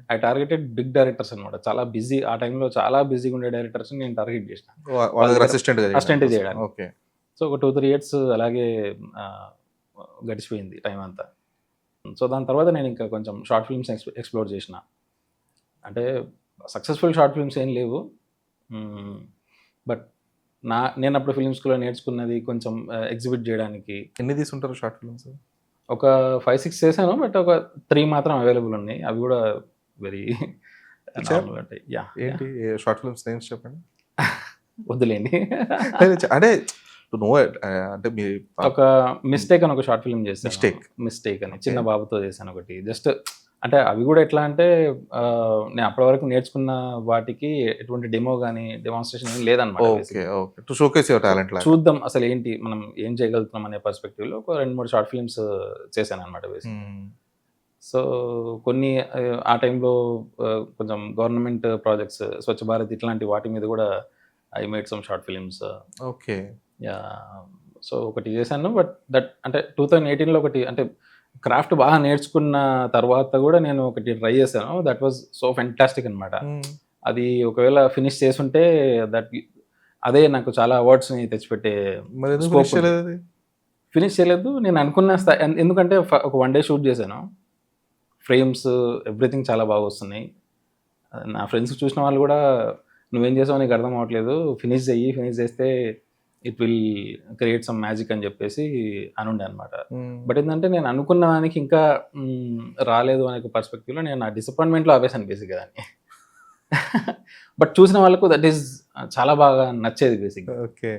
I targeted big directors అనమాట. చాలా busy ఆ టైంలో చాలా బిజీగా ఉండే డైరెక్టర్స్ని నేను టార్గెట్ చేసిన. వాళ్ళ దగ్గర అసిస్టెంట్‌గా అసిస్టెంట్ చేయడం కోసం. చేయడానికి. ఓకే. సో, ఒక 2, 3 ఇయర్స్ అలాగే ఆహ్, గడిచిపోయింది టైం అంతా. సో, దాని తర్వాత నేను ఇంకా కొంచెం షార్ట్ ఫిల్మ్స్ ఎక్స్‌ప్లోర్ చేసిన. అంటే సక్సెస్‌ఫుల్ షార్ట్ ఫిల్మ్స్ ఏం లేవు. హ్మ్. బట్ నేనప్పుడు ఫిల్మ్ స్కూల్‌లో నేర్చుకున్నది కొంచెం ఎగ్జిబిట్ చేయడానికి ఎన్ని తీసుంటారు షార్ట్ ఫిల్మ్స్? ఒక 5, 6 చేశాను. బట్ ఒక 3 మాత్రం అవైలబుల్ ఉన్నాయి. అవి కూడా వెరీ ఇచ్చారా? నార్మల్ ఉంటాయి. యాహ్! ఏంటి షార్ట్ ఫిల్మ్స్ నేమ్స్ చెప్పండి. వద్దులేండి. అంటే టు నో అంటే మీ ఒక 'మిస్టేక్' అని ఒక షార్ట్ ఫిల్మ్ చేశాను. మిస్టేక్. 'మిస్టేక్' అని ఓకే. చిన్న బాబుతో చేశాను ఒకటి. జస్ట్ అంటే అవి కూడా ఎట్లా అంటే నేను అప్పటి వరకు నేర్చుకున్న వాటికి ఎటువంటి డెమో గాని, డెమాన్‌స్ట్రేషన్ ఏం లేదనమాట ఓకే. బేసిక్‌గా. Okay. To showcase your talent లాగా. చూద్దాం అసలేంటి మనం ఏం చేయగలుగుతున్నాం అనే పర్స్పెక్టివ్‌లో ఒక 2, 3 షార్ట్ ఫిల్మ్స్ చేశాననమాట బేసిక్‌గా. హ్మ్. సో, కొన్ని ఆ టైంలో కొంచెం గవర్నమెంట్ ప్రాజెక్ట్స్ 'స్వచ్ఛ భారత్' ఇట్లాంటి వాటి మీద కూడా I made some short films. Okay. Yeah! So, ఒకటి చేశాను. బట్ దట్ అంటే 2018లో ఒకటి అంటే క్రాఫ్ట్ బాగా నేర్చుకున్న తర్వాత కూడా నేను ఒకటి ట్రై చేశాను. దట్ వాస్ సో ఫెంటాస్టిక్ అనమాట. హ్మ్. అది ఒకవేళ ఫినిష్ చేసుంటే దట్ అదే నాకు చాలా అవార్డ్స్‌ని తెచ్చిపెట్టే మరెందుకు స్కోప్ ఫినిష్ ఉంది. చేయలేదది? ఫినిష్ చేయలేదు. నేను అనుకున్న ఎందుకంటే ఒక 1 డే షూట్ చేశాను. ఫ్రేమ్స్ ఎవ్రీథింగ్ చాలా బాగా వస్తున్నాయి. నా ఫ్రెండ్స్ చూసిన వాళ్ళు కూడా "నువ్వేం చేసావో నీకు అర్థం అవ్వట్లేదు. ఫినిష్ చెయ్యి. ఫినిష్ చేస్తే it will create some magic" అని చెప్పేసి అనుండే అనమాట. హ్మ్. బట్ ఏందంటే నేను అనుకున్న దానికి ఇంకా రాలేదు అనే ఒక పర్స్పెక్టివ్‌లో నేను ఆ డిసప్పాయింట్‌మెంట్‌లో ఆపేసాను బేసిక్‌గా దాన్ని. బట్ చూసిన వాళ్ళకు దట్ ఈస్ చాలా బాగా నచ్చేది బేసిక్‌గా. ఓకే.